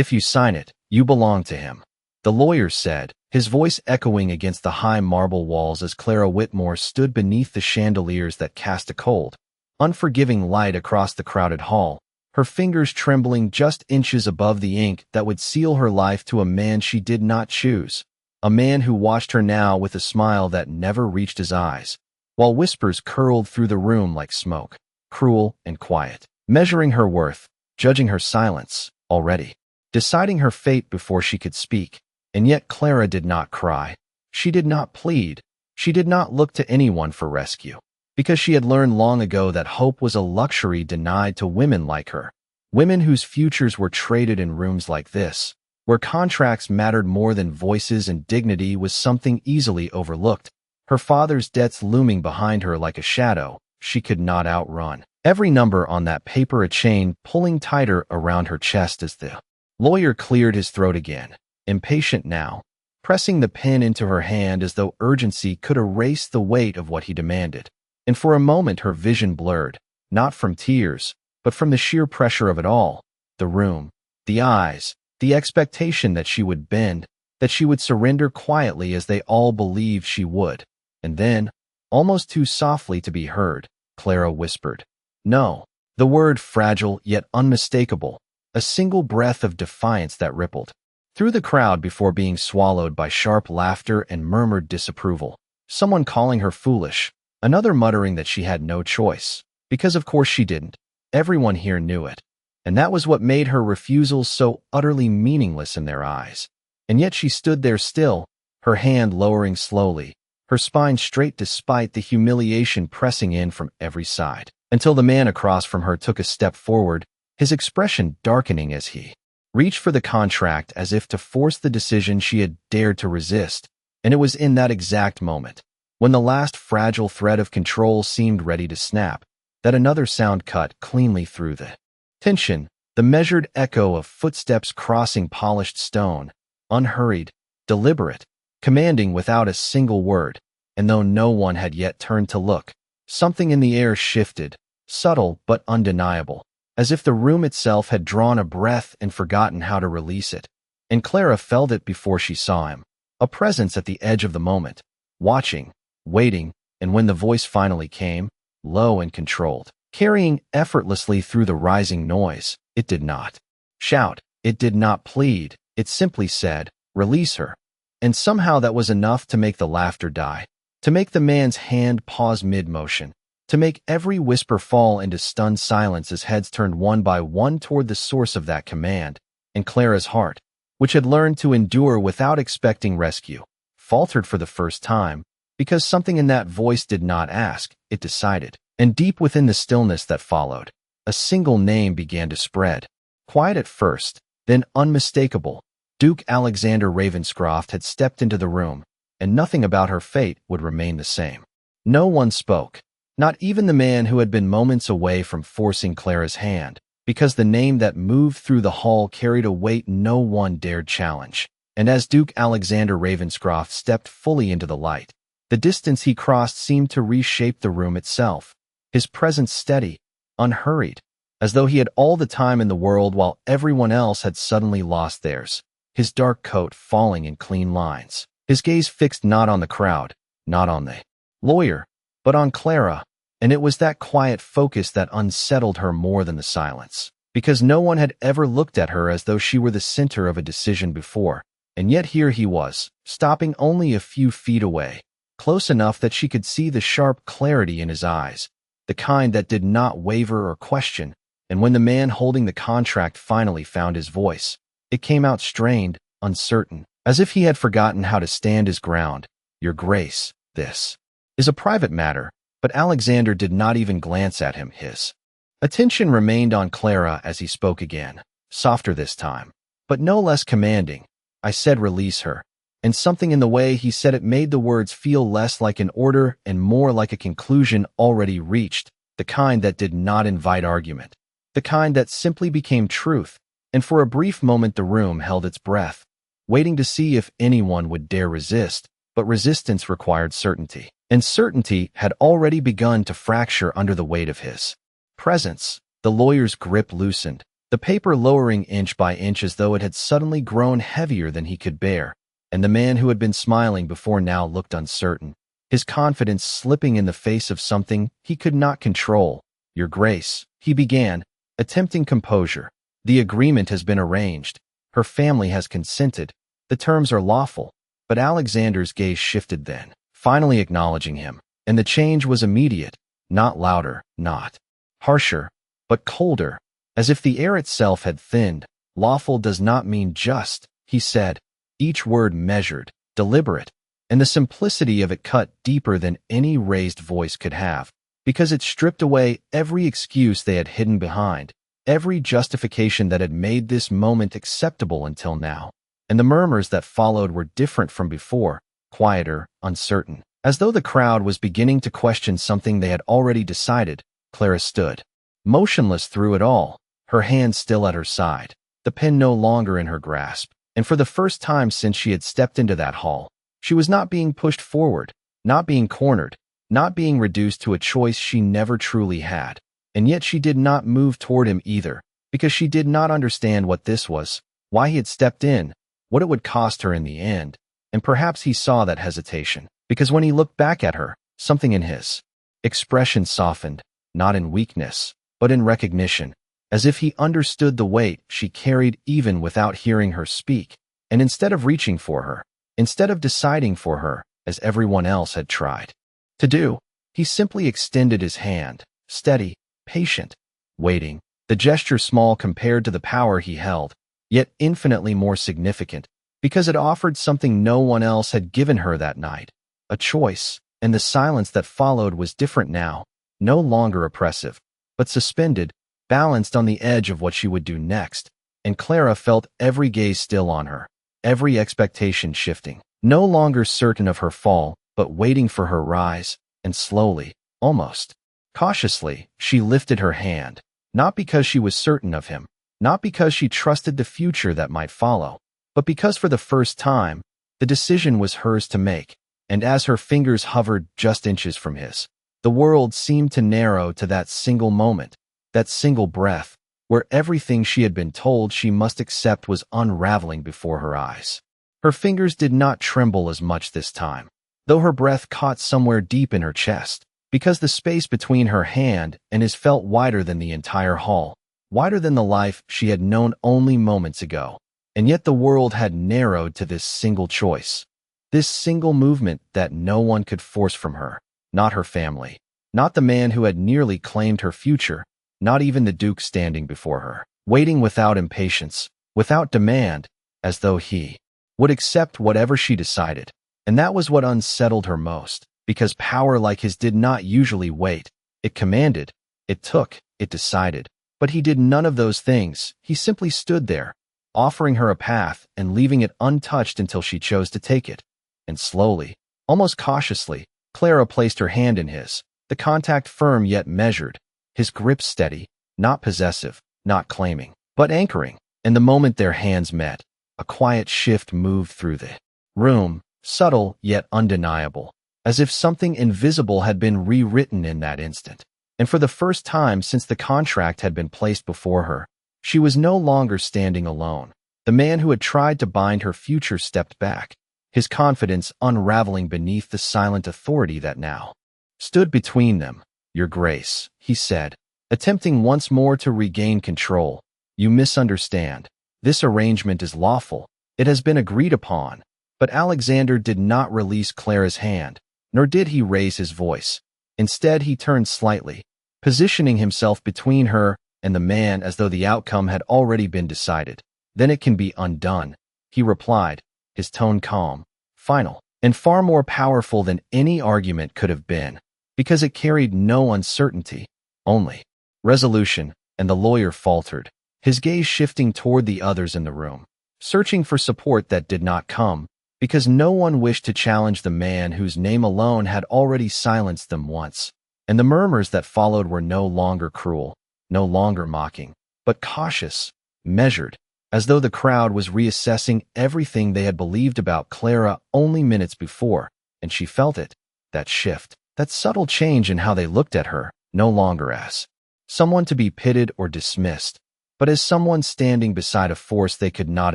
If you sign it, you belong to him. The lawyer said, his voice echoing against the high marble walls as Clara Whitmore stood beneath the chandeliers that cast a cold, unforgiving light across the crowded hall, her fingers trembling just inches above the ink that would seal her life to a man she did not choose, a man who watched her now with a smile that never reached his eyes, while whispers curled through the room like smoke, cruel and quiet, measuring her worth, judging her silence, already, deciding her fate before she could speak. And yet Clara did not cry. She did not plead. She did not look to anyone for rescue, because she had learned long ago that hope was a luxury denied to women like her, women whose futures were traded in rooms like this, where contracts mattered more than voices and dignity was something easily overlooked, her father's debts looming behind her like a shadow she could not outrun, every number on that paper a chain pulling tighter around her chest as the lawyer cleared his throat again, impatient now, pressing the pen into her hand as though urgency could erase the weight of what he demanded. And for a moment her vision blurred, not from tears, but from the sheer pressure of it all, the room, the eyes, the expectation that she would bend, that she would surrender quietly as they all believed she would. And then, almost too softly to be heard, Clara whispered, "No." The word fragile yet unmistakable, a single breath of defiance that rippled through the crowd before being swallowed by sharp laughter and murmured disapproval. Someone calling her foolish, another muttering that she had no choice, because of course she didn't. Everyone here knew it, and that was what made her refusal so utterly meaningless in their eyes. And yet she stood there still, her hand lowering slowly, her spine straight despite the humiliation pressing in from every side, until the man across from her took a step forward, his expression darkening as he reached for the contract as if to force the decision she had dared to resist. And it was in that exact moment, when the last fragile thread of control seemed ready to snap, that another sound cut cleanly through the tension, the measured echo of footsteps crossing polished stone, unhurried, deliberate, commanding without a single word. And though no one had yet turned to look, something in the air shifted, subtle but undeniable, as if the room itself had drawn a breath and forgotten how to release it. And Clara felt it before she saw him, a presence at the edge of the moment, watching, waiting, and when the voice finally came, low and controlled, carrying effortlessly through the rising noise, it did not shout, it did not plead, it simply said, "Release her." And somehow that was enough to make the laughter die, to make the man's hand pause mid-motion, to make every whisper fall into stunned silence as heads turned one by one toward the source of that command. And Clara's heart, which had learned to endure without expecting rescue, faltered for the first time, because something in that voice did not ask, it decided. And deep within the stillness that followed, a single name began to spread, quiet at first, then unmistakable. Duke Alexander Ravenscroft had stepped into the room, and nothing about her fate would remain the same. No one spoke. Not even the man who had been moments away from forcing Clara's hand, because the name that moved through the hall carried a weight no one dared challenge. And as Duke Alexander Ravenscroft stepped fully into the light, the distance he crossed seemed to reshape the room itself, his presence steady, unhurried, as though he had all the time in the world while everyone else had suddenly lost theirs, his dark coat falling in clean lines, his gaze fixed not on the crowd, not on the lawyer, but on Clara. And it was that quiet focus that unsettled her more than the silence, because no one had ever looked at her as though she were the center of a decision before. And yet here he was, stopping only a few feet away, close enough that she could see the sharp clarity in his eyes, the kind that did not waver or question. And when the man holding the contract finally found his voice, it came out strained, uncertain, as if he had forgotten how to stand his ground. "Your Grace, this is a private matter." But Alexander did not even glance at him. His attention remained on Clara as he spoke again, softer this time, but no less commanding. "I said release her." And something in the way he said it made the words feel less like an order and more like a conclusion already reached, the kind that did not invite argument, the kind that simply became truth. And for a brief moment the room held its breath, waiting to see if anyone would dare resist. But resistance required certainty, and certainty had already begun to fracture under the weight of his presence. The lawyer's grip loosened, the paper lowering inch by inch as though it had suddenly grown heavier than he could bear, and the man who had been smiling before now looked uncertain, his confidence slipping in the face of something he could not control. "Your Grace," he began, attempting composure. "The agreement has been arranged. Her family has consented. The terms are lawful." But Alexander's gaze shifted then, finally acknowledging him, and the change was immediate, not louder, not harsher, but colder, as if the air itself had thinned. "Lawful does not mean just," he said, each word measured, deliberate, and the simplicity of it cut deeper than any raised voice could have, because it stripped away every excuse they had hidden behind, every justification that had made this moment acceptable until now. And the murmurs that followed were different from before, quieter, uncertain, as though the crowd was beginning to question something they had already decided. Clara stood, motionless through it all, her hand still at her side, the pen no longer in her grasp, and for the first time since she had stepped into that hall, she was not being pushed forward, not being cornered, not being reduced to a choice she never truly had. And yet she did not move toward him either, because she did not understand what this was, why he had stepped in, what it would cost her in the end. And perhaps he saw that hesitation, because when he looked back at her, something in his expression softened, not in weakness, but in recognition, as if he understood the weight she carried even without hearing her speak. And instead of reaching for her, instead of deciding for her, as everyone else had tried to do, he simply extended his hand, steady, patient, waiting, the gesture small compared to the power he held, yet infinitely more significant, because it offered something no one else had given her that night, a choice. And the silence that followed was different now, no longer oppressive, but suspended, balanced on the edge of what she would do next. And Clara felt every gaze still on her, every expectation shifting, no longer certain of her fall, but waiting for her rise. And slowly, almost cautiously, she lifted her hand, not because she was certain of him, not because she trusted the future that might follow, but because for the first time, the decision was hers to make. And as her fingers hovered just inches from his, the world seemed to narrow to that single moment, that single breath, where everything she had been told she must accept was unraveling before her eyes. Her fingers did not tremble as much this time, though her breath caught somewhere deep in her chest, because the space between her hand and his felt wider than the entire hall, wider than the life she had known only moments ago. And yet the world had narrowed to this single choice, this single movement that no one could force from her, not her family, not the man who had nearly claimed her future, not even the Duke standing before her, waiting without impatience, without demand, as though he would accept whatever she decided. And that was what unsettled her most, because power like his did not usually wait. It commanded, it took, it decided. But he did none of those things. He simply stood there, offering her a path and leaving it untouched until she chose to take it. And slowly, almost cautiously, Clara placed her hand in his, the contact firm yet measured, his grip steady, not possessive, not claiming, but anchoring. And the moment their hands met, a quiet shift moved through the room, subtle yet undeniable, as if something invisible had been rewritten in that instant. And for the first time since the contract had been placed before her, she was no longer standing alone. The man who had tried to bind her future stepped back, his confidence unraveling beneath the silent authority that now stood between them. "Your Grace," he said, attempting once more to regain control, "you misunderstand. This arrangement is lawful. It has been agreed upon." But Alexander did not release Clara's hand, nor did he raise his voice. Instead, he turned slightly, positioning himself between her and the man as though the outcome had already been decided. "Then it can be undone," he replied, his tone calm, final, and far more powerful than any argument could have been, because it carried no uncertainty, only resolution. And the lawyer faltered, his gaze shifting toward the others in the room, searching for support that did not come, because no one wished to challenge the man whose name alone had already silenced them once. And the murmurs that followed were no longer cruel, no longer mocking, but cautious, measured, as though the crowd was reassessing everything they had believed about Clara only minutes before. And she felt it, that shift, that subtle change in how they looked at her, no longer as someone to be pitied or dismissed, but as someone standing beside a force they could not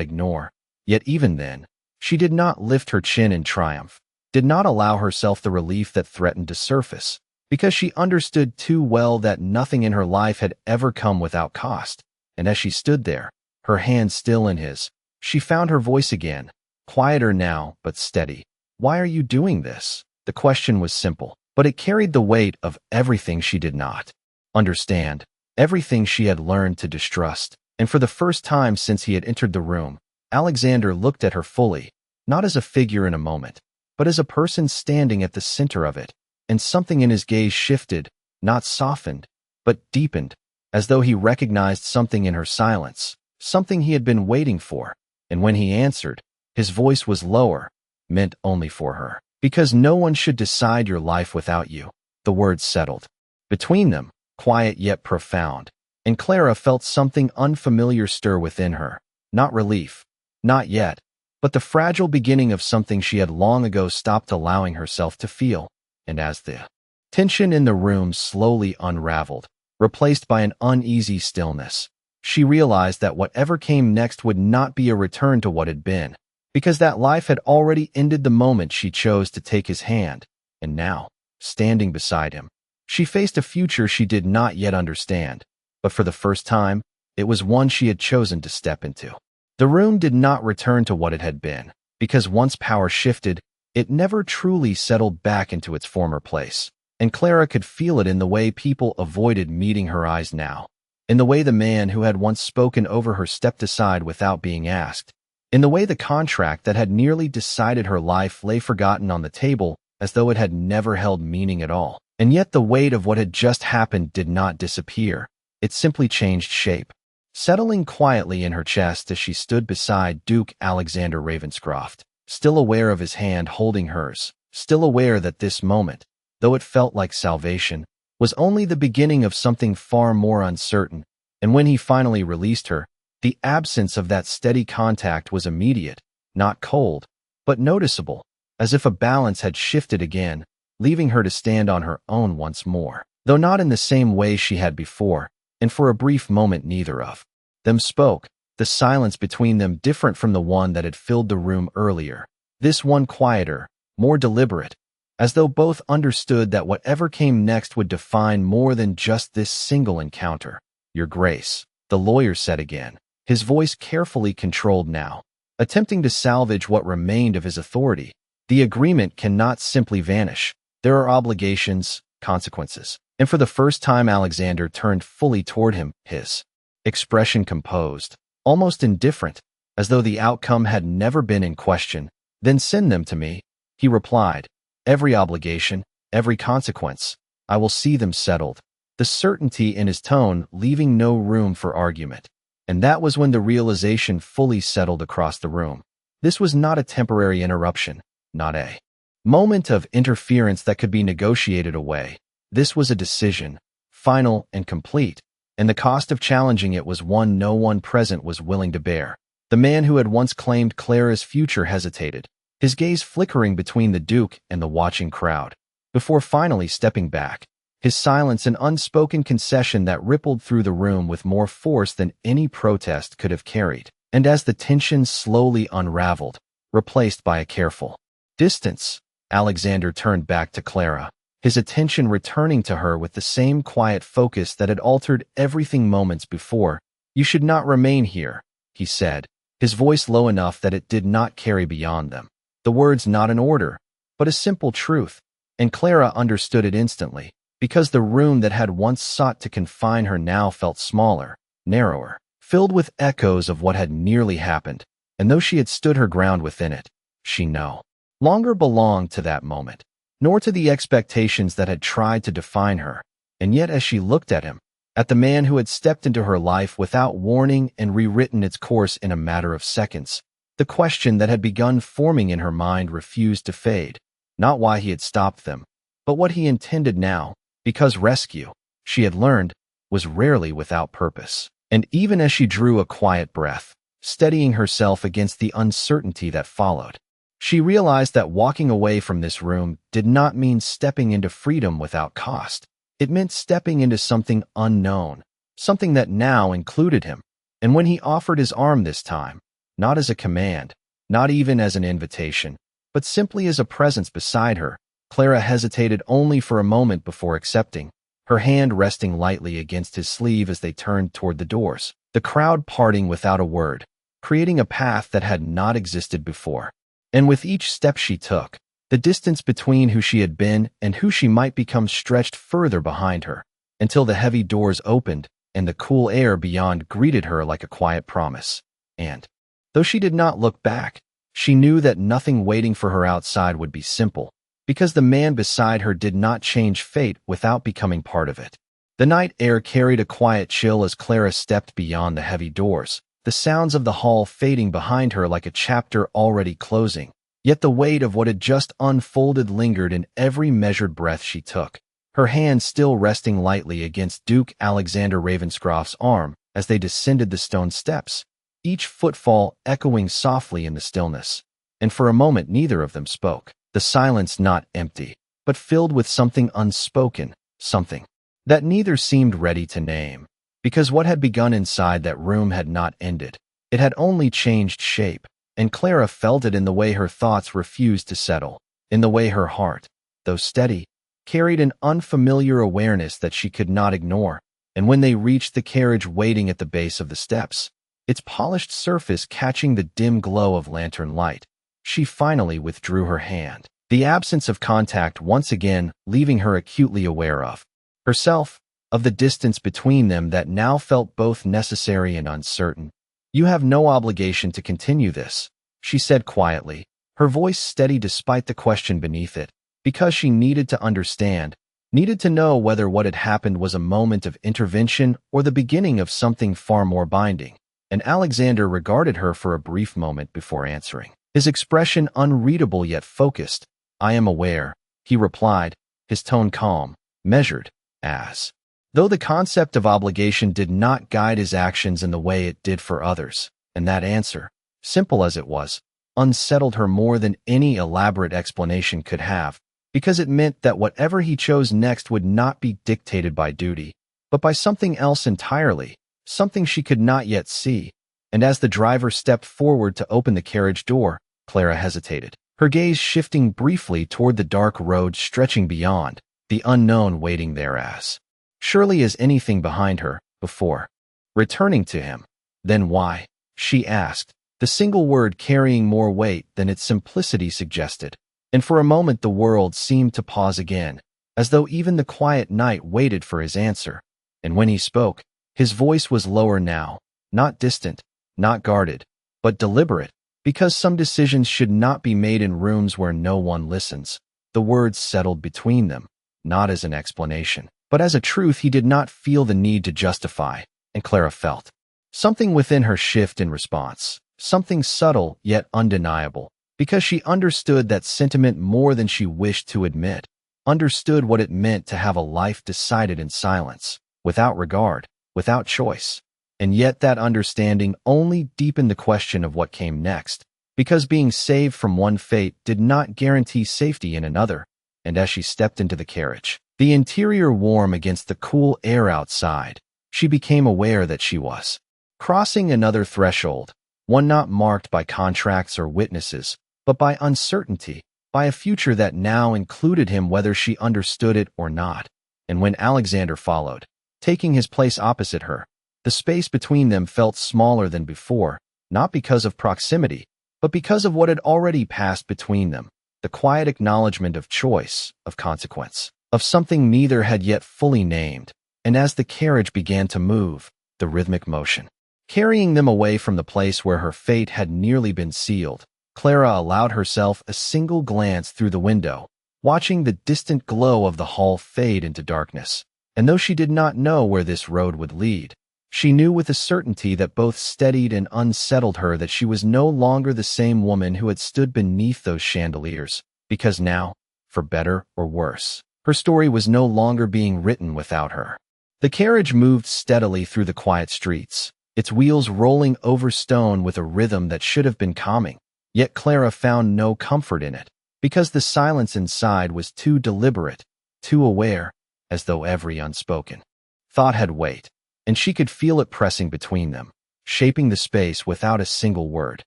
ignore. Yet even then, she did not lift her chin in triumph, did not allow herself the relief that threatened to surface, because she understood too well that nothing in her life had ever come without cost. And as she stood there, her hand still in his, she found her voice again, quieter now, but steady. "Why are you doing this?" The question was simple, but it carried the weight of everything she did not understand, everything she had learned to distrust. And for the first time since he had entered the room, Alexander looked at her fully, not as a figure in a moment, but as a person standing at the center of it. And something in his gaze shifted, not softened, but deepened, as though he recognized something in her silence, something he had been waiting for. And when he answered, his voice was lower, meant only for her. "Because no one should decide your life without you." The words settled between them, quiet yet profound, and Clara felt something unfamiliar stir within her. Not relief, not yet, but the fragile beginning of something she had long ago stopped allowing herself to feel. And as the tension in the room slowly unraveled, replaced by an uneasy stillness, she realized that whatever came next would not be a return to what had been, because that life had already ended the moment she chose to take his hand. And now, standing beside him, she faced a future she did not yet understand, but for the first time, it was one she had chosen to step into. The room did not return to what it had been, because once power shifted, it never truly settled back into its former place. And Clara could feel it in the way people avoided meeting her eyes now, in the way the man who had once spoken over her stepped aside without being asked, in the way the contract that had nearly decided her life lay forgotten on the table as though it had never held meaning at all. And yet the weight of what had just happened did not disappear. It simply changed shape, settling quietly in her chest as she stood beside Duke Alexander Ravenscroft, still aware of his hand holding hers, still aware that this moment, though it felt like salvation, was only the beginning of something far more uncertain. And when he finally released her, the absence of that steady contact was immediate, not cold, but noticeable, as if a balance had shifted again, leaving her to stand on her own once more, though not in the same way she had before. And for a brief moment neither of them spoke, the silence between them different from the one that had filled the room earlier, this one quieter, more deliberate, as though both understood that whatever came next would define more than just this single encounter. "Your Grace," the lawyer said again, his voice carefully controlled now, attempting to salvage what remained of his authority. "The agreement cannot simply vanish. There are obligations, consequences." And for the first time Alexander turned fully toward him, his expression composed, almost indifferent, as though the outcome had never been in question. "Then send them to me," he replied. "Every obligation, every consequence, I will see them settled." The certainty in his tone leaving no room for argument. And that was when the realization fully settled across the room. This was not a temporary interruption, not a moment of interference that could be negotiated away. This was a decision, final and complete, and the cost of challenging it was one no one present was willing to bear. The man who had once claimed Clara's future hesitated, his gaze flickering between the Duke and the watching crowd, before finally stepping back, his silence an unspoken concession that rippled through the room with more force than any protest could have carried. And as the tension slowly unraveled, replaced by a careful distance, Alexander turned back to Clara, his attention returning to her with the same quiet focus that had altered everything moments before. "You should not remain here," he said, his voice low enough that it did not carry beyond them. The words not an order, but a simple truth, and Clara understood it instantly, because the room that had once sought to confine her now felt smaller, narrower, filled with echoes of what had nearly happened, and though she had stood her ground within it, she no longer belonged to that moment, nor to the expectations that had tried to define her. And yet as she looked at him, at the man who had stepped into her life without warning and rewritten its course in a matter of seconds, the question that had begun forming in her mind refused to fade. Not why he had stopped them, but what he intended now, because rescue, she had learned, was rarely without purpose. And even as she drew a quiet breath, steadying herself against the uncertainty that followed, she realized that walking away from this room did not mean stepping into freedom without cost. It meant stepping into something unknown, something that now included him, And when he offered his arm this time, not as a command, not even as an invitation, but simply as a presence beside her, Clara hesitated only for a moment before accepting, her hand resting lightly against his sleeve as they turned toward the doors, the crowd parting without a word, creating a path that had not existed before. And with each step she took, the distance between who she had been and who she might become stretched further behind her, until the heavy doors opened and the cool air beyond greeted her like a quiet promise. And, though she did not look back, she knew that nothing waiting for her outside would be simple, because the man beside her did not change fate without becoming part of it. The night air carried a quiet chill as Clara stepped beyond the heavy doors, the sounds of the hall fading behind her like a chapter already closing, yet the weight of what had just unfolded lingered in every measured breath she took, her hand still resting lightly against Duke Alexander Ravenscroft's arm as they descended the stone steps, each footfall echoing softly in the stillness. And for a moment neither of them spoke, the silence not empty, but filled with something unspoken, something that neither seemed ready to name, because what had begun inside that room had not ended. It had only changed shape, and Clara felt it in the way her thoughts refused to settle, in the way her heart, though steady, carried an unfamiliar awareness that she could not ignore. And when they reached the carriage waiting at the base of the steps, its polished surface catching the dim glow of lantern light, she finally withdrew her hand, the absence of contact once again leaving her acutely aware of herself, of the distance between them that now felt both necessary and uncertain. "You have no obligation to continue this," she said quietly, her voice steady despite the question beneath it, because she needed to understand, needed to know whether what had happened was a moment of intervention or the beginning of something far more binding. And Alexander regarded her for a brief moment before answering, his expression unreadable yet focused. "I am aware," he replied, his tone calm, measured, as though the concept of obligation did not guide his actions in the way it did for others. And that answer, simple as it was, unsettled her more than any elaborate explanation could have, because it meant that whatever he chose next would not be dictated by duty, but by something else entirely, something she could not yet see. And as the driver stepped forward to open the carriage door, Clara hesitated, her gaze shifting briefly toward the dark road stretching beyond, the unknown waiting there as surely as anything behind her, before returning to him. "Then why?" she asked, the single word carrying more weight than its simplicity suggested. And for a moment the world seemed to pause again, as though even the quiet night waited for his answer. And when he spoke, his voice was lower now, not distant, not guarded, but deliberate, because some decisions should not be made in rooms where no one listens. The words settled between them, not as an explanation, but as a truth he did not feel the need to justify, and Clara felt something within her shift in response, something subtle yet undeniable, because she understood that sentiment more than she wished to admit, understood what it meant to have a life decided in silence, without regard, without choice. And yet that understanding only deepened the question of what came next, because being saved from one fate did not guarantee safety in another. And as she stepped into the carriage, the interior warm against the cool air outside, she became aware that she was crossing another threshold, one not marked by contracts or witnesses, but by uncertainty, by a future that now included him whether she understood it or not. And when Alexander followed, taking his place opposite her, the space between them felt smaller than before, not because of proximity, but because of what had already passed between them, the quiet acknowledgement of choice, of consequence, of something neither had yet fully named. And as the carriage began to move, the rhythmic motion, carrying them away from the place where her fate had nearly been sealed, Clara allowed herself a single glance through the window, watching the distant glow of the hall fade into darkness. And though she did not know where this road would lead, she knew with a certainty that both steadied and unsettled her that she was no longer the same woman who had stood beneath those chandeliers, because now, for better or worse, her story was no longer being written without her. The carriage moved steadily through the quiet streets, its wheels rolling over stone with a rhythm that should have been calming. Yet Clara found no comfort in it, because the silence inside was too deliberate, too aware, as though every unspoken thought had weight, and she could feel it pressing between them. shaping the space without a single word.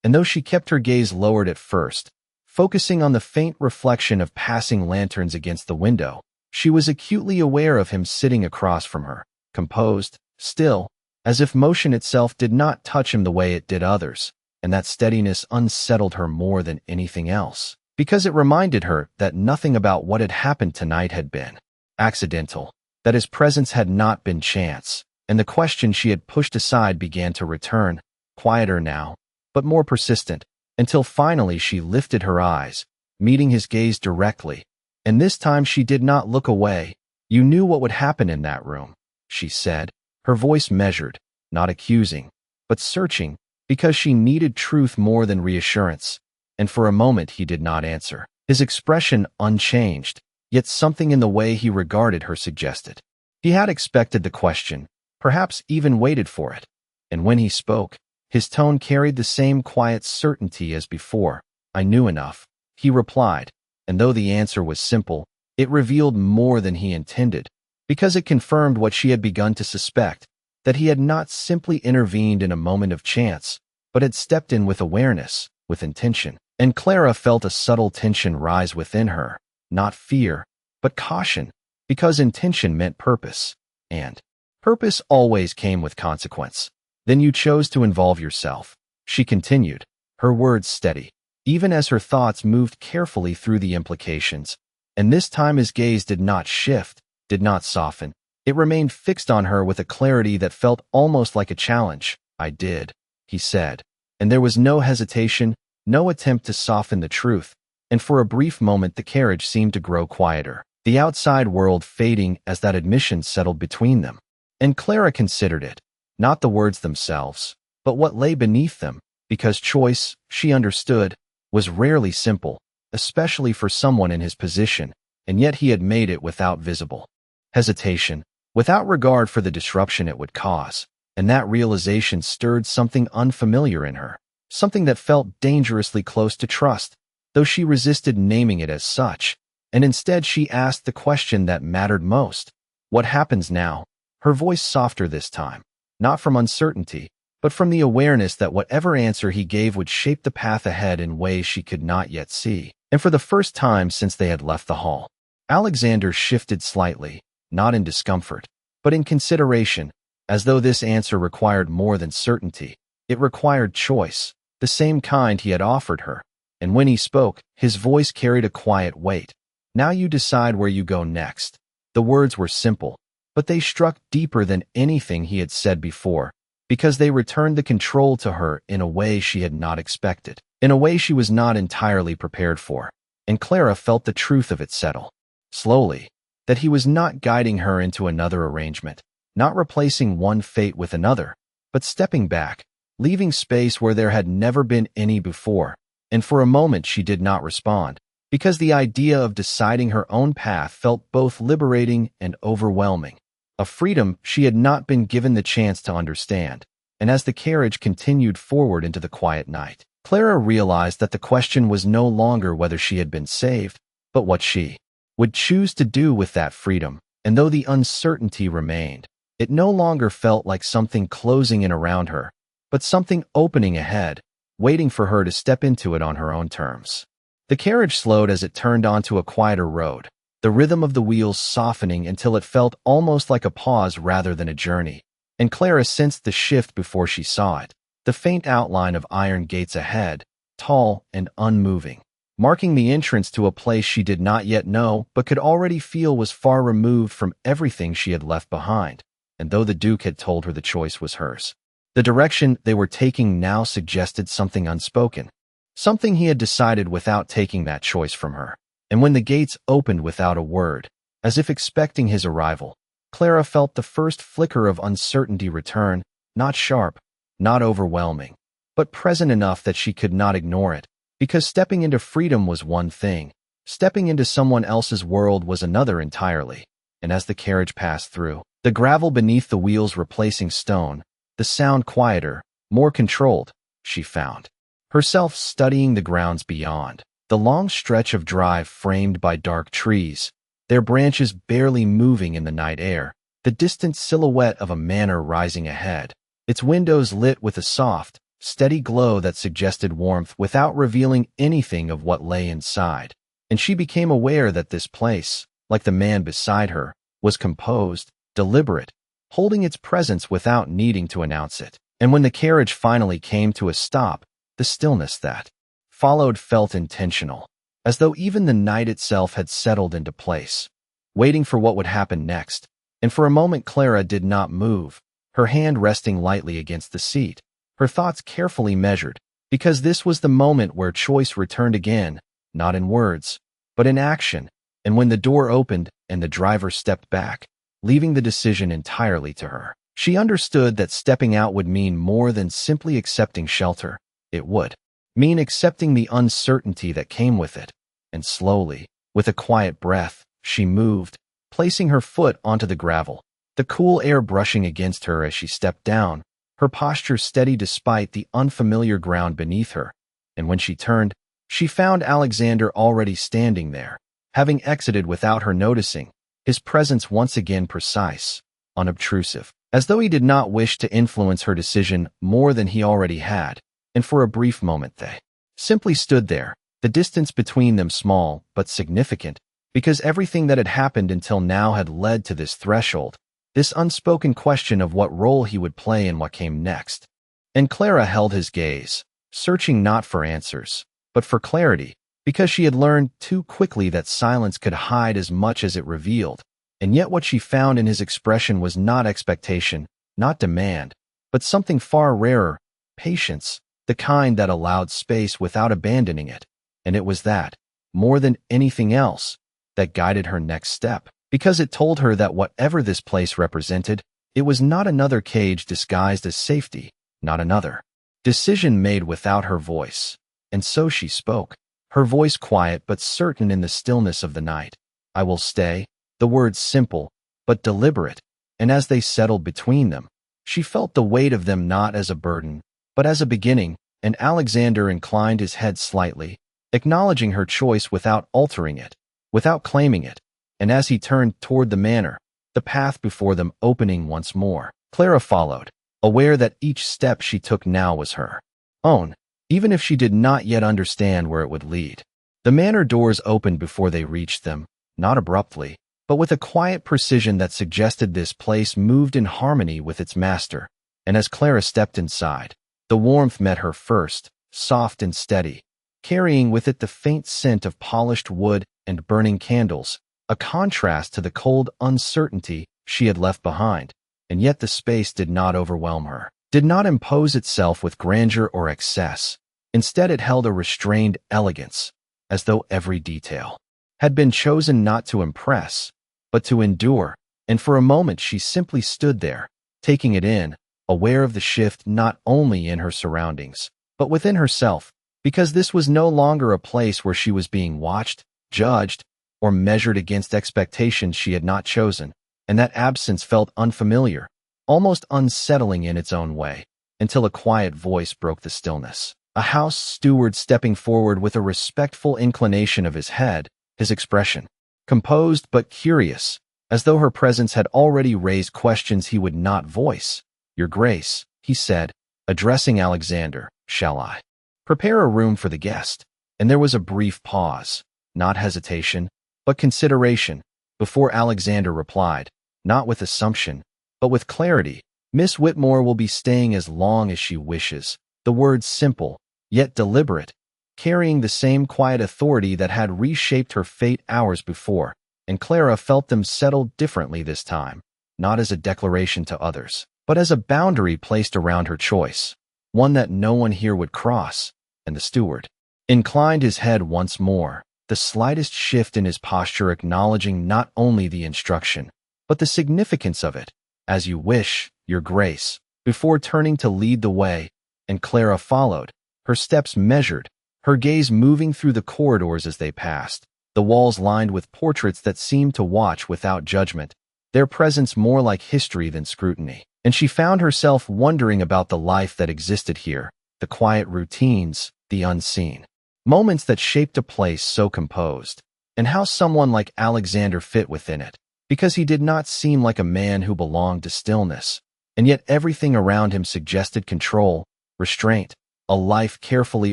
And though she kept her gaze lowered at first, focusing on the faint reflection of passing lanterns against the window, she was acutely aware of him sitting across from her, composed, still, as if motion itself did not touch him the way it did others, and that steadiness unsettled her more than anything else, because it reminded her that nothing about what had happened tonight had been accidental, that his presence had not been chance, and the question she had pushed aside began to return, quieter now, but more persistent, until finally she lifted her eyes, meeting his gaze directly, and this time she did not look away. "You knew what would happen in that room," she said, her voice measured, not accusing, but searching, because she needed truth more than reassurance, and for a moment he did not answer, his expression unchanged, yet something in the way he regarded her suggested. He had expected the question, perhaps even waited for it, and when he spoke, his tone carried the same quiet certainty as before. "I knew enough," he replied, and though the answer was simple, it revealed more than he intended, because it confirmed what she had begun to suspect, that he had not simply intervened in a moment of chance, but had stepped in with awareness, with intention. And Clara felt a subtle tension rise within her, not fear, but caution, because intention meant purpose, and purpose always came with consequence. "Then you chose to involve yourself," she continued, her words steady, even as her thoughts moved carefully through the implications, and this time his gaze did not shift, did not soften. It remained fixed on her with a clarity that felt almost like a challenge. "I did," he said, and there was no hesitation, no attempt to soften the truth, and for a brief moment the carriage seemed to grow quieter, the outside world fading as that admission settled between them. And Clara considered it, not the words themselves, but what lay beneath them, because choice, she understood, was rarely simple, especially for someone in his position, and yet he had made it without visible hesitation, without regard for the disruption it would cause, and that realization stirred something unfamiliar in her, something that felt dangerously close to trust, though she resisted naming it as such, and instead she asked the question that mattered most. "What happens now?" Her voice softer this time, not from uncertainty, but from the awareness that whatever answer he gave would shape the path ahead in ways she could not yet see. And for the first time since they had left the hall, Alexander shifted slightly, not in discomfort, but in consideration, as though this answer required more than certainty. It required choice, the same kind he had offered her, and when he spoke, his voice carried a quiet weight. "Now you decide where you go next." The words were simple, but they struck deeper than anything he had said before, because they returned the control to her in a way she had not expected, in a way she was not entirely prepared for, and Clara felt the truth of it settle, slowly, that he was not guiding her into another arrangement, not replacing one fate with another, but stepping back, leaving space where there had never been any before. And for a moment she did not respond, because the idea of deciding her own path felt both liberating and overwhelming, a freedom she had not been given the chance to understand. And as the carriage continued forward into the quiet night, Clara realized that the question was no longer whether she had been saved, but what she would choose to do with that freedom. And though the uncertainty remained, it no longer felt like something closing in around her, but something opening ahead, waiting for her to step into it on her own terms. The carriage slowed as it turned onto a quieter road, the rhythm of the wheels softening until it felt almost like a pause rather than a journey. And Clara sensed the shift before she saw it, the faint outline of iron gates ahead, tall and unmoving, marking the entrance to a place she did not yet know but could already feel was far removed from everything she had left behind. And though the Duke had told her the choice was hers, the direction they were taking now suggested something unspoken, something he had decided without taking that choice from her. And when the gates opened without a word, as if expecting his arrival, Clara felt the first flicker of uncertainty return, not sharp, not overwhelming, but present enough that she could not ignore it, because stepping into freedom was one thing, stepping into someone else's world was another entirely. And as the carriage passed through, the gravel beneath the wheels replacing stone, the sound quieter, more controlled, she found herself studying the grounds beyond, the long stretch of drive framed by dark trees, their branches barely moving in the night air, the distant silhouette of a manor rising ahead, its windows lit with a soft, steady glow that suggested warmth without revealing anything of what lay inside. And she became aware that this place, like the man beside her, was composed, deliberate, holding its presence without needing to announce it. And when the carriage finally came to a stop, the stillness that followed felt intentional, as though even the night itself had settled into place, waiting for what would happen next. And for a moment Clara did not move, her hand resting lightly against the seat, her thoughts carefully measured, because this was the moment where choice returned again, not in words, but in action. And when the door opened and the driver stepped back, leaving the decision entirely to her, she understood that stepping out would mean more than simply accepting shelter. It would mean accepting the uncertainty that came with it. And slowly, with a quiet breath, she moved, placing her foot onto the gravel, the cool air brushing against her as she stepped down, her posture steady despite the unfamiliar ground beneath her. And when she turned, she found Alexander already standing there, having exited without her noticing, his presence once again precise, unobtrusive, as though he did not wish to influence her decision more than he already had. And for a brief moment they simply stood there, the distance between them small but significant, because everything that had happened until now had led to this threshold, this unspoken question of what role he would play in what came next. And Clara held his gaze, searching not for answers, but for clarity, because she had learned too quickly that silence could hide as much as it revealed. And yet what she found in his expression was not expectation, not demand, but something far rarer, patience, the kind that allowed space without abandoning it. And it was that, more than anything else, that guided her next step, because it told her that whatever this place represented, it was not another cage disguised as safety, not another decision made without her voice. And so she spoke, her voice quiet but certain in the stillness of the night. I will stay, the words simple, but deliberate, and as they settled between them, she felt the weight of them not as a burden, but as a beginning. And Alexander inclined his head slightly, acknowledging her choice without altering it, without claiming it. And as he turned toward the manor, the path before them opening once more, Clara followed, aware that each step she took now was her own, even if she did not yet understand where it would lead. The manor doors opened before they reached them, not abruptly, but with a quiet precision that suggested this place moved in harmony with its master. And as Clara stepped inside, the warmth met her first, soft and steady, carrying with it the faint scent of polished wood and burning candles, a contrast to the cold uncertainty she had left behind. And yet the space did not overwhelm her, did not impose itself with grandeur or excess. Instead it held a restrained elegance, as though every detail had been chosen not to impress, but to endure. And for a moment she simply stood there, taking it in, aware of the shift not only in her surroundings, but within herself, because this was no longer a place where she was being watched, judged, or measured against expectations she had not chosen. And that absence felt unfamiliar, almost unsettling in its own way, until a quiet voice broke the stillness. A house steward stepping forward with a respectful inclination of his head, his expression composed but curious, as though her presence had already raised questions he would not voice. Your Grace, he said, addressing Alexander, shall I prepare a room for the guest? And there was a brief pause, not hesitation, but consideration, before Alexander replied, not with assumption, but with clarity. Miss Whitmore will be staying as long as she wishes. The words simple, yet deliberate, carrying the same quiet authority that had reshaped her fate hours before. And Clara felt them settled differently this time, not as a declaration to others, but as a boundary placed around her choice, one that no one here would cross. And the steward inclined his head once more, the slightest shift in his posture acknowledging not only the instruction, but the significance of it. As you wish, Your Grace, before turning to lead the way. And Clara followed, her steps measured, her gaze moving through the corridors as they passed, the walls lined with portraits that seemed to watch without judgment, their presence more like history than scrutiny. And she found herself wondering about the life that existed here, the quiet routines, the unseen moments that shaped a place so composed, and how someone like Alexander fit within it, because he did not seem like a man who belonged to stillness, and yet everything around him suggested control, restraint, a life carefully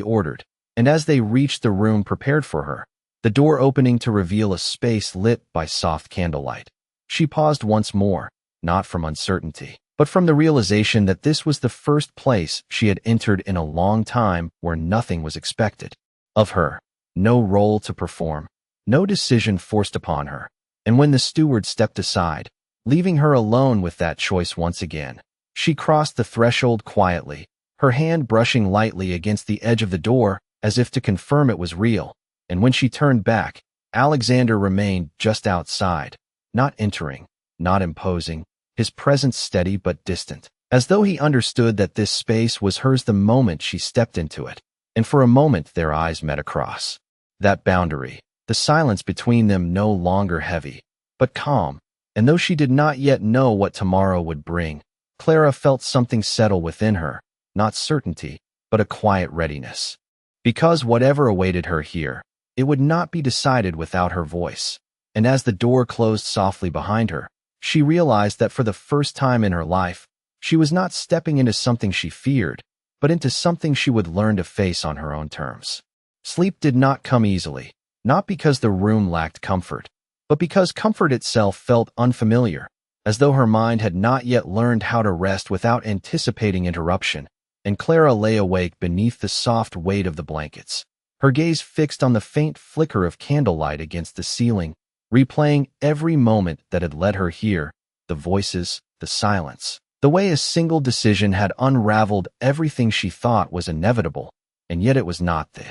ordered. And as they reached the room prepared for her, the door opening to reveal a space lit by soft candlelight, she paused once more, not from uncertainty, but from the realization that this was the first place she had entered in a long time where nothing was expected of her, no role to perform, no decision forced upon her. And when the steward stepped aside, leaving her alone with that choice once again, she crossed the threshold quietly, her hand brushing lightly against the edge of the door as if to confirm it was real. And when she turned back, Alexander remained just outside, not entering, not imposing, his presence steady but distant, as though he understood that this space was hers the moment she stepped into it. And for a moment their eyes met across that boundary, the silence between them no longer heavy, but calm. And though she did not yet know what tomorrow would bring, Clara felt something settle within her, not certainty, but a quiet readiness. Because whatever awaited her here, it would not be decided without her voice. And as the door closed softly behind her, she realized that for the first time in her life, she was not stepping into something she feared, but into something she would learn to face on her own terms. Sleep did not come easily, not because the room lacked comfort, but because comfort itself felt unfamiliar, as though her mind had not yet learned how to rest without anticipating interruption. And Clara lay awake beneath the soft weight of the blankets, her gaze fixed on the faint flicker of candlelight against the ceiling, replaying every moment that had led her here, the voices, the silence, the way a single decision had unraveled everything she thought was inevitable. And yet it was not the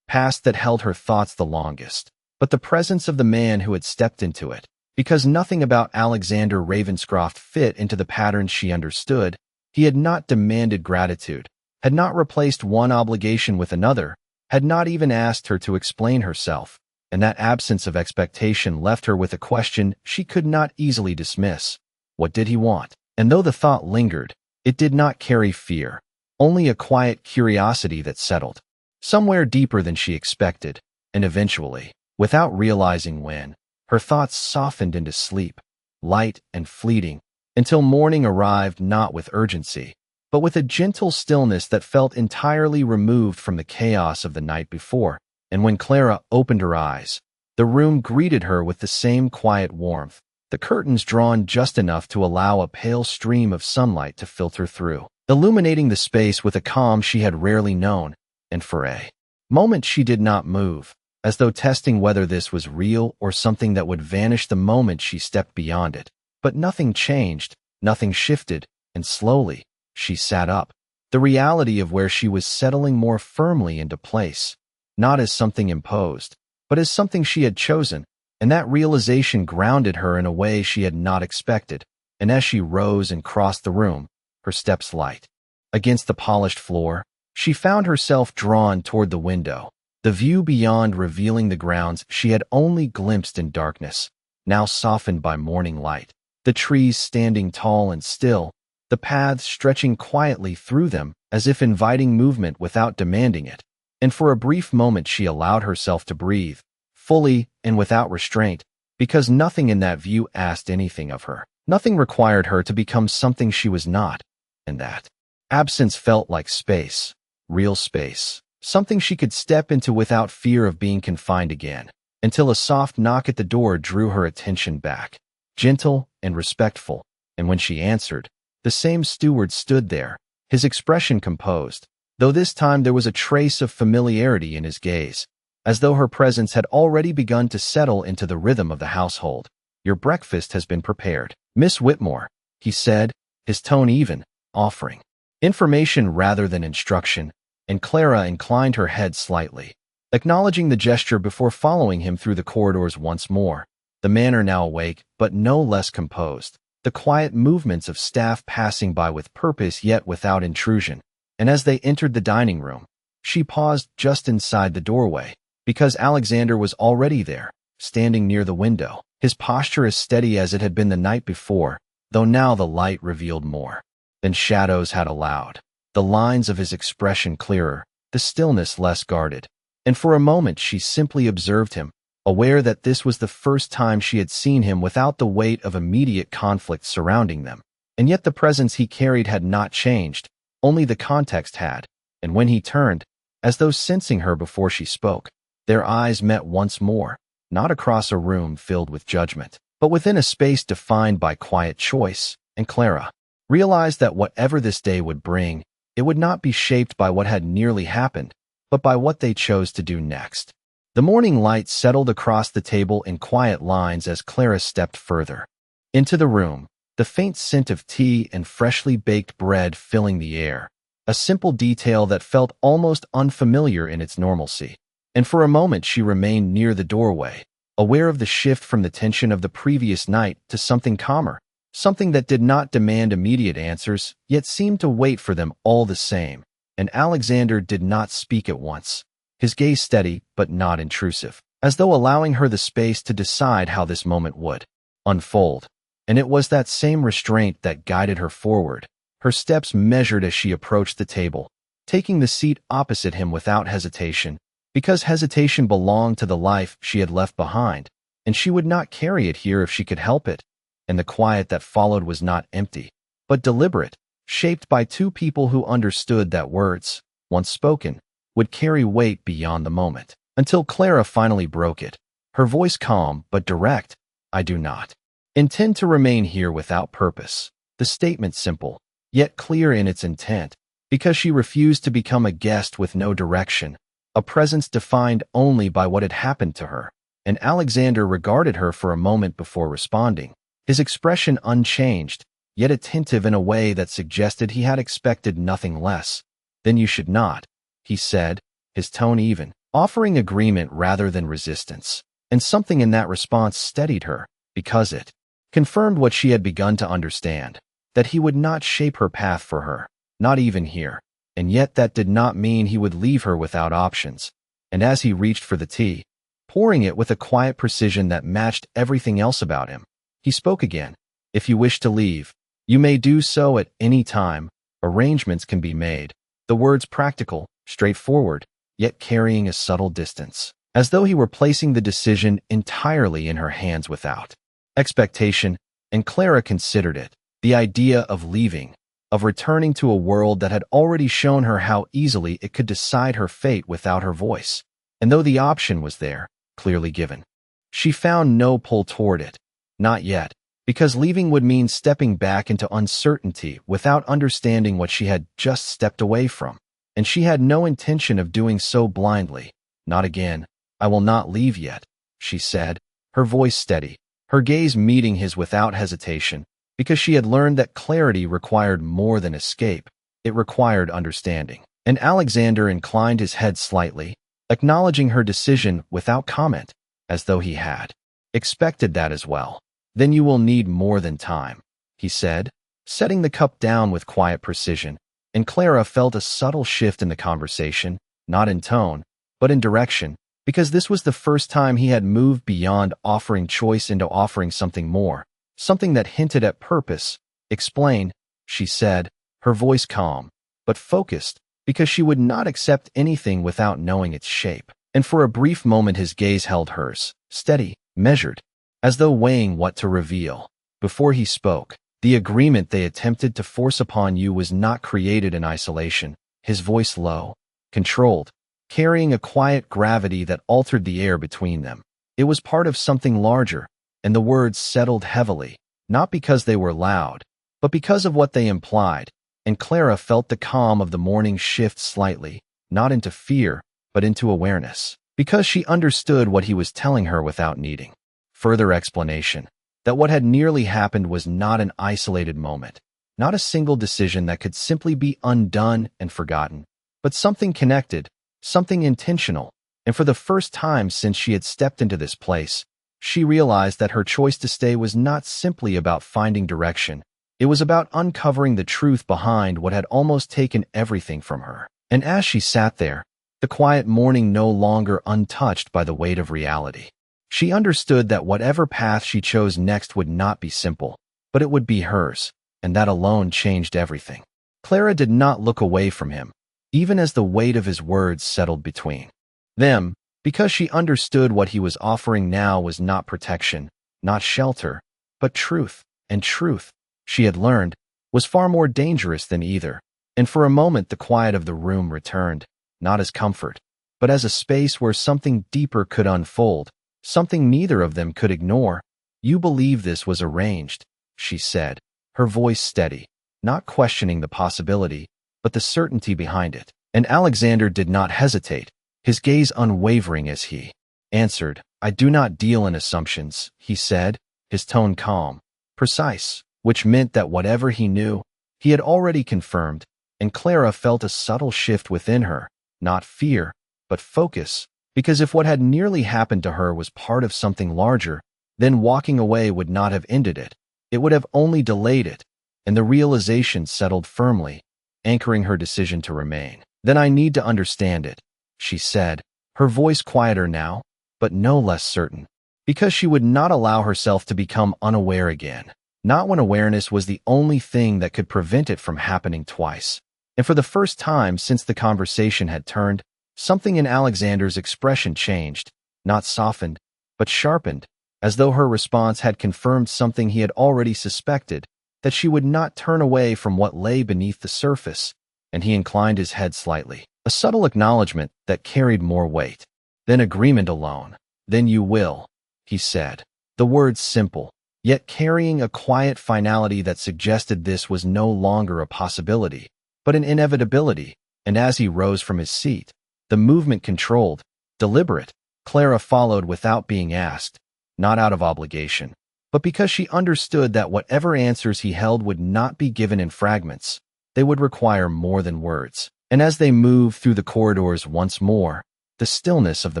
past that held her thoughts the longest, but the presence of the man who had stepped into it, because nothing about Alexander Ravenscroft fit into the patterns she understood. He had not demanded gratitude, had not replaced one obligation with another, had not even asked her to explain herself, and that absence of expectation left her with a question she could not easily dismiss. What did he want? And though the thought lingered, it did not carry fear, only a quiet curiosity that settled somewhere deeper than she expected. And eventually, without realizing when, her thoughts softened into sleep, light and fleeting, until morning arrived not with urgency, but with a gentle stillness that felt entirely removed from the chaos of the night before. And when Clara opened her eyes, the room greeted her with the same quiet warmth, the curtains drawn just enough to allow a pale stream of sunlight to filter through, illuminating the space with a calm she had rarely known. And for a moment she did not move, as though testing whether this was real or something that would vanish the moment she stepped beyond it. But nothing changed, nothing shifted, and slowly, she sat up, the reality of where she was settling more firmly into place, not as something imposed, but as something she had chosen, and that realization grounded her in a way she had not expected. And as she rose and crossed the room, her steps light against the polished floor, she found herself drawn toward the window, the view beyond revealing the grounds she had only glimpsed in darkness, now softened by morning light. The trees standing tall and still, the paths stretching quietly through them as if inviting movement without demanding it. And for a brief moment she allowed herself to breathe, fully and without restraint, because nothing in that view asked anything of her. Nothing required her to become something she was not. And that absence felt like space, real space, something she could step into without fear of being confined again, until a soft knock at the door drew her attention back, gentle and respectful. And when she answered, the same steward stood there, his expression composed, though this time there was a trace of familiarity in his gaze, as though her presence had already begun to settle into the rhythm of the household. "Your breakfast has been prepared, Miss Whitmore," he said, his tone even, offering information rather than instruction. And Clara inclined her head slightly, acknowledging the gesture before following him through the corridors once more, the manor now awake but no less composed, the quiet movements of staff passing by with purpose yet without intrusion. And as they entered the dining room, she paused just inside the doorway, because Alexander was already there, standing near the window, his posture as steady as it had been the night before, though now the light revealed more than shadows had allowed, the lines of his expression clearer, the stillness less guarded. And for a moment she simply observed him, aware that this was the first time she had seen him without the weight of immediate conflict surrounding them. And yet the presence he carried had not changed, only the context had. And when he turned, as though sensing her before she spoke, their eyes met once more, not across a room filled with judgment, but within a space defined by quiet choice. And Clara realized that whatever this day would bring, it would not be shaped by what had nearly happened, but by what they chose to do next. The morning light settled across the table in quiet lines as Clara stepped further into the room, the faint scent of tea and freshly baked bread filling the air, a simple detail that felt almost unfamiliar in its normalcy. And for a moment she remained near the doorway, aware of the shift from the tension of the previous night to something calmer, something that did not demand immediate answers, yet seemed to wait for them all the same. And Alexander did not speak at once, his gaze steady but not intrusive, as though allowing her the space to decide how this moment would unfold. And it was that same restraint that guided her forward, her steps measured as she approached the table, taking the seat opposite him without hesitation, because hesitation belonged to the life she had left behind, and she would not carry it here if she could help it. And the quiet that followed was not empty, but deliberate, shaped by two people who understood that words, once spoken, would carry weight beyond the moment, until Clara finally broke it, her voice calm but direct. "I do not intend to remain here without purpose." The statement simple, yet clear in its intent, because she refused to become a guest with no direction, a presence defined only by what had happened to her. And Alexander regarded her for a moment before responding, his expression unchanged, yet attentive in a way that suggested he had expected nothing less. "Then you should not," he said, his tone even, offering agreement rather than resistance. And something in that response steadied her, because it confirmed what she had begun to understand, that he would not shape her path for her, not even here. And yet that did not mean he would leave her without options. And as he reached for the tea, pouring it with a quiet precision that matched everything else about him, he spoke again. "If you wish to leave, you may do so at any time. Arrangements can be made." The words practical, straightforward, yet carrying a subtle distance, as though he were placing the decision entirely in her hands without expectation. And Clara considered it, the idea of leaving, of returning to a world that had already shown her how easily it could decide her fate without her voice. And though the option was there, clearly given, she found no pull toward it. Not yet, because leaving would mean stepping back into uncertainty without understanding what she had just stepped away from. And she had no intention of doing so blindly. "Not again. I will not leave yet," she said, her voice steady, her gaze meeting his without hesitation, because she had learned that clarity required more than escape. It required understanding. And Alexander inclined his head slightly, acknowledging her decision without comment, as though he had expected that as well. "Then you will need more than time," he said, setting the cup down with quiet precision. And Clara felt a subtle shift in the conversation, not in tone, but in direction, because this was the first time he had moved beyond offering choice into offering something more, something that hinted at purpose. "Explain," she said, her voice calm, but focused, because she would not accept anything without knowing its shape. And for a brief moment his gaze held hers, steady, measured, as though weighing what to reveal. Before he spoke, "The agreement they attempted to force upon you was not created in isolation," his voice low, controlled, carrying a quiet gravity that altered the air between them. "It was part of something larger," and the words settled heavily, not because they were loud, but because of what they implied. And Clara felt the calm of the morning shift slightly, not into fear, but into awareness, because she understood what he was telling her without needing further explanation, that what had nearly happened was not an isolated moment, not a single decision that could simply be undone and forgotten, but something connected, something intentional. And for the first time since she had stepped into this place, she realized that her choice to stay was not simply about finding direction. It was about uncovering the truth behind what had almost taken everything from her. And as she sat there, the quiet morning no longer untouched by the weight of reality, she understood that whatever path she chose next would not be simple, but it would be hers, and that alone changed everything. Clara did not look away from him, even as the weight of his words settled between them, because she understood what he was offering now was not protection, not shelter, but truth. And truth, she had learned, was far more dangerous than either, and for a moment the quiet of the room returned, not as comfort, but as a space where something deeper could unfold, something neither of them could ignore. "You believe this was arranged," she said, her voice steady, not questioning the possibility, but the certainty behind it. And Alexander did not hesitate, his gaze unwavering as he answered, "I do not deal in assumptions," he said, his tone calm, precise, which meant that whatever he knew, he had already confirmed, and Clara felt a subtle shift within her, not fear, but focus, because if what had nearly happened to her was part of something larger, then walking away would not have ended it. It would have only delayed it, and the realization settled firmly, anchoring her decision to remain. "Then I need to understand it," she said, her voice quieter now, but no less certain, because she would not allow herself to become unaware again, not when awareness was the only thing that could prevent it from happening twice. And for the first time since the conversation had turned, something in Alexander's expression changed, not softened, but sharpened, as though her response had confirmed something he had already suspected, that she would not turn away from what lay beneath the surface, and he inclined his head slightly, a subtle acknowledgement that carried more weight than agreement alone. "Then you will," he said, the words simple, yet carrying a quiet finality that suggested this was no longer a possibility, but an inevitability. And as he rose from his seat, the movement controlled, deliberate, Clara followed without being asked, not out of obligation, but because she understood that whatever answers he held would not be given in fragments. They would require more than words. And as they moved through the corridors once more, the stillness of the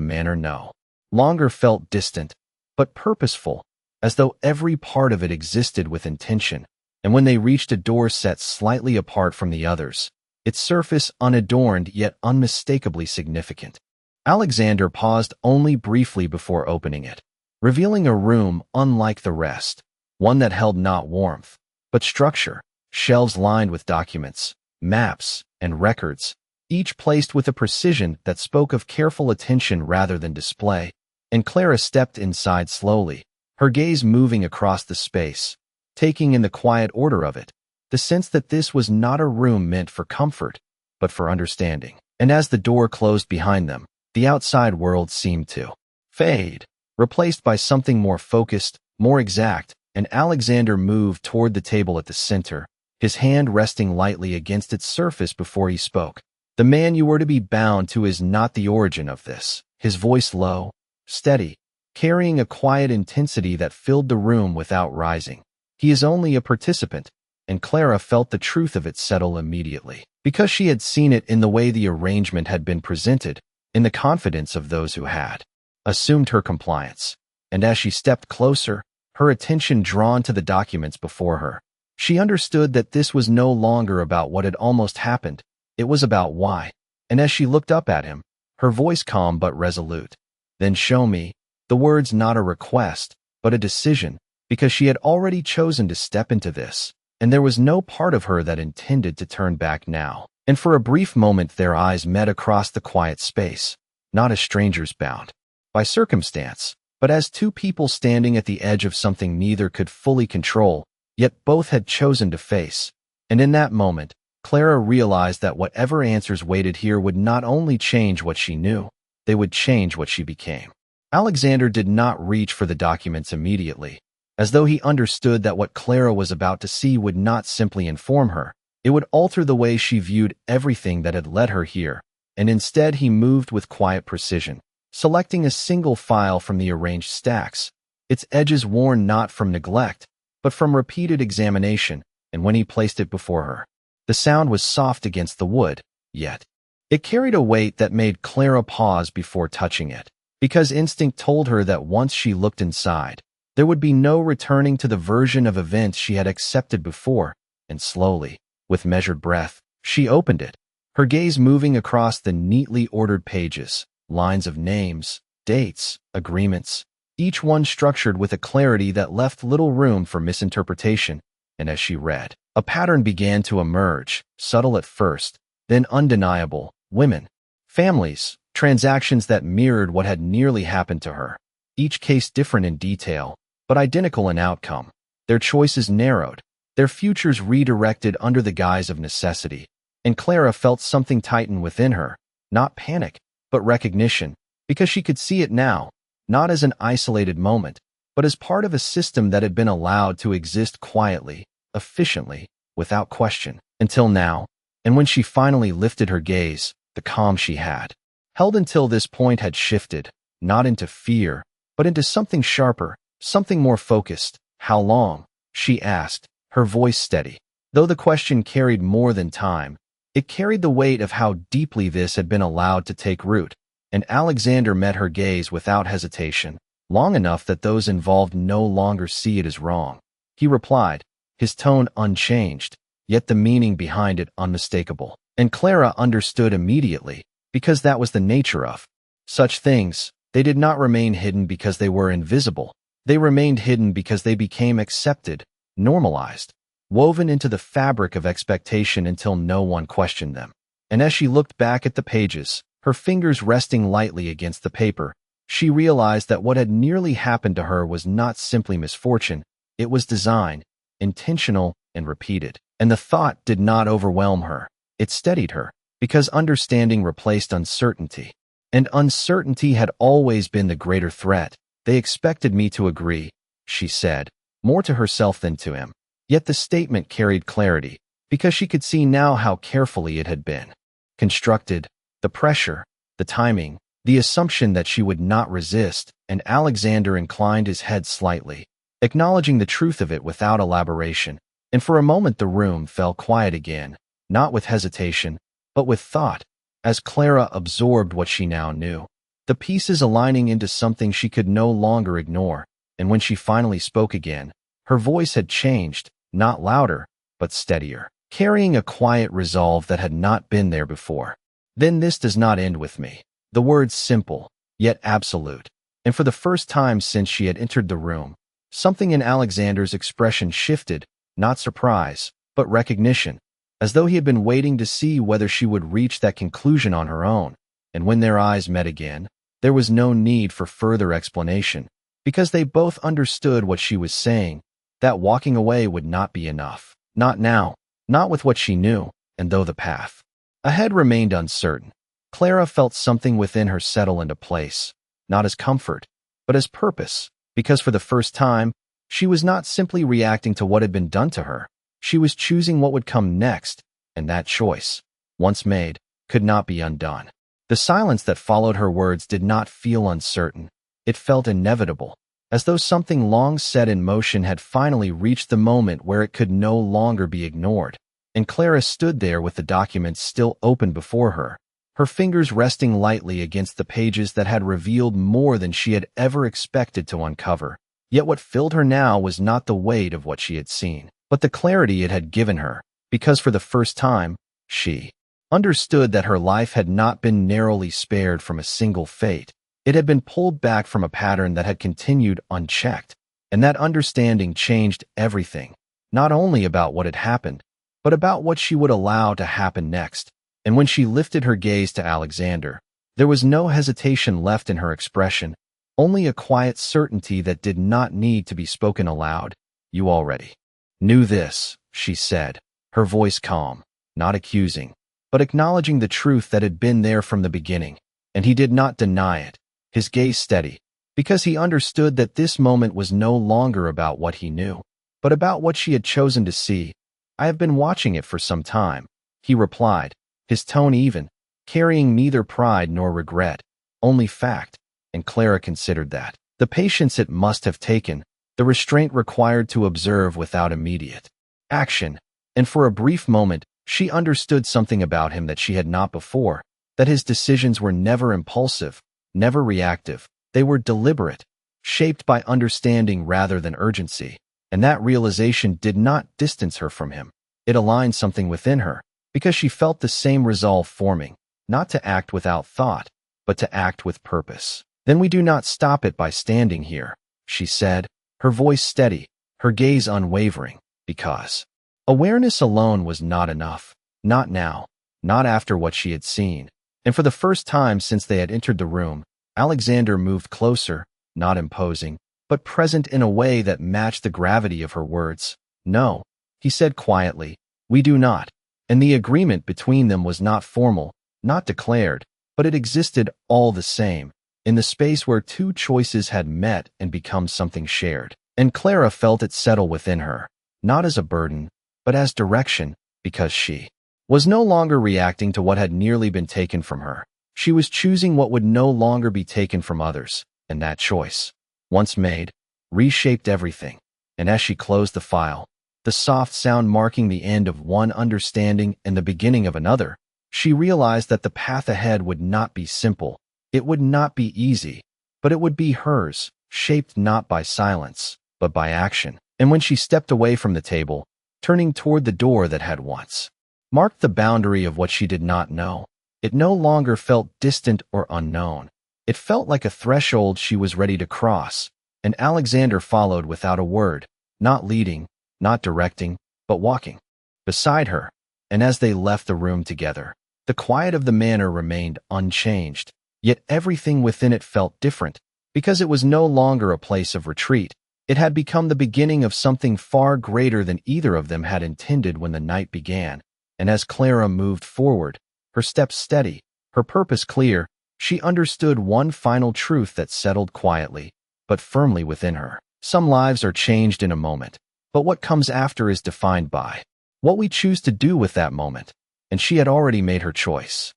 manor no longer felt distant, but purposeful, as though every part of it existed with intention. And when they reached a door set slightly apart from the others, its surface unadorned yet unmistakably significant, Alexander paused only briefly before opening it, revealing a room unlike the rest, one that held not warmth, but structure, shelves lined with documents, maps, and records, each placed with a precision that spoke of careful attention rather than display. And Clara stepped inside slowly, her gaze moving across the space, taking in the quiet order of it, the sense that this was not a room meant for comfort, but for understanding. And as the door closed behind them, the outside world seemed to fade, replaced by something more focused, more exact, and Alexander moved toward the table at the center, his hand resting lightly against its surface before he spoke. "The man you were to be bound to is not the origin of this," his voice low, steady, carrying a quiet intensity that filled the room without rising. "He is only a participant," and Clara felt the truth of it settle immediately, because she had seen it in the way the arrangement had been presented, in the confidence of those who had assumed her compliance. And as she stepped closer, her attention drawn to the documents before her, she understood that this was no longer about what had almost happened, it was about why. And as she looked up at him, her voice calm but resolute, "Then show me," the words not a request, but a decision, because she had already chosen to step into this, and there was no part of her that intended to turn back now. And for a brief moment their eyes met across the quiet space, not as strangers bound by circumstance, but as two people standing at the edge of something neither could fully control, yet both had chosen to face. And in that moment, Clara realized that whatever answers waited here would not only change what she knew, they would change what she became. Alexander did not reach for the documents immediately, as though he understood that what Clara was about to see would not simply inform her, it would alter the way she viewed everything that had led her here, and instead he moved with quiet precision, selecting a single file from the arranged stacks, its edges worn not from neglect, but from repeated examination. And when he placed it before her, the sound was soft against the wood, yet it carried a weight that made Clara pause before touching it, because instinct told her that once she looked inside, there would be no returning to the version of events she had accepted before. And slowly, with measured breath, she opened it, her gaze moving across the neatly ordered pages, lines of names, dates, agreements, each one structured with a clarity that left little room for misinterpretation. And as she read, a pattern began to emerge, subtle at first, then undeniable: women, families, transactions that mirrored what had nearly happened to her, each case different in detail, but identical in outcome, their choices narrowed, their futures redirected under the guise of necessity. And Clara felt something tighten within her, not panic, but recognition, because she could see it now, not as an isolated moment, but as part of a system that had been allowed to exist quietly, efficiently, without question, until now. And when she finally lifted her gaze, the calm she had held until this point had shifted, not into fear, but into something sharper, something more focused. "How long?" she asked, her voice steady. Though the question carried more than time, it carried the weight of how deeply this had been allowed to take root, and Alexander met her gaze without hesitation, long enough that those involved no longer see it as wrong. He replied, his tone unchanged, yet the meaning behind it unmistakable. And Clara understood immediately, because that was the nature of such things. They did not remain hidden because they were invisible. They remained hidden because they became accepted, normalized, woven into the fabric of expectation until no one questioned them. And as she looked back at the pages, her fingers resting lightly against the paper, she realized that what had nearly happened to her was not simply misfortune, it was design, intentional and repeated. And the thought did not overwhelm her, it steadied her, because understanding replaced uncertainty. And uncertainty had always been the greater threat. "They expected me to agree," she said, more to herself than to him. Yet the statement carried clarity, because she could see now how carefully it had been constructed, the pressure, the timing, the assumption that she would not resist. And Alexander inclined his head slightly, acknowledging the truth of it without elaboration. And for a moment the room fell quiet again, not with hesitation, but with thought, as Clara absorbed what she now knew, the pieces aligning into something she could no longer ignore. And when she finally spoke again, her voice had changed, not louder, but steadier, carrying a quiet resolve that had not been there before. "Then this does not end with me." The words simple, yet absolute. And for the first time since she had entered the room, something in Alexander's expression shifted, not surprise, but recognition, as though he had been waiting to see whether she would reach that conclusion on her own. And when their eyes met again, there was no need for further explanation, because they both understood what she was saying, that walking away would not be enough. Not now, not with what she knew. And though the path ahead remained uncertain, Clara felt something within her settle into place, not as comfort, but as purpose, because for the first time, she was not simply reacting to what had been done to her. She was choosing what would come next, and that choice, once made, could not be undone. The silence that followed her words did not feel uncertain. It felt inevitable, as though something long set in motion had finally reached the moment where it could no longer be ignored. And Clara stood there with the documents still open before her, her fingers resting lightly against the pages that had revealed more than she had ever expected to uncover. Yet what filled her now was not the weight of what she had seen, but the clarity it had given her, because for the first time, she understood that her life had not been narrowly spared from a single fate. It had been pulled back from a pattern that had continued unchecked, and that understanding changed everything, not only about what had happened, but about what she would allow to happen next. And when she lifted her gaze to Alexander, there was no hesitation left in her expression, only a quiet certainty that did not need to be spoken aloud. "You already knew this," she said, her voice calm, not accusing, but acknowledging the truth that had been there from the beginning. And he did not deny it, his gaze steady, because he understood that this moment was no longer about what he knew, but about what she had chosen to see. "I have been watching it for some time," he replied, his tone even, carrying neither pride nor regret, only fact. And Clara considered that. The patience it must have taken, the restraint required to observe without immediate action. And for a brief moment, she understood something about him that she had not before, that his decisions were never impulsive, never reactive. They were deliberate, shaped by understanding rather than urgency. And that realization did not distance her from him. It aligned something within her, because she felt the same resolve forming, not to act without thought, but to act with purpose. "Then we do not stop it by standing here," she said, her voice steady, her gaze unwavering, because awareness alone was not enough. Not now, not after what she had seen. And for the first time since they had entered the room, Alexander moved closer, not imposing, but present in a way that matched the gravity of her words. "No," he said quietly. We do not. And the agreement between them was not formal, not declared, but it existed all the same, in the space where two choices had met and become something shared. And Clara felt it settle within her, not as a burden, but as direction, because she was no longer reacting to what had nearly been taken from her. She was choosing what would no longer be taken from others, and that choice, once made, reshaped everything. And as she closed the file, the soft sound marking the end of one understanding and the beginning of another, she realized that the path ahead would not be simple. It would not be easy, but it would be hers, shaped not by silence, but by action. And when she stepped away from the table, turning toward the door that had once marked the boundary of what she did not know, it no longer felt distant or unknown. It felt like a threshold she was ready to cross, and Alexander followed without a word, not leading, not directing, but walking beside her. And as they left the room together, the quiet of the manor remained unchanged, yet everything within it felt different, because it was no longer a place of retreat. It had become the beginning of something far greater than either of them had intended when the night began. And as Clara moved forward, her steps steady, her purpose clear, she understood one final truth that settled quietly, but firmly within her. Some lives are changed in a moment, but what comes after is defined by what we choose to do with that moment. And she had already made her choice.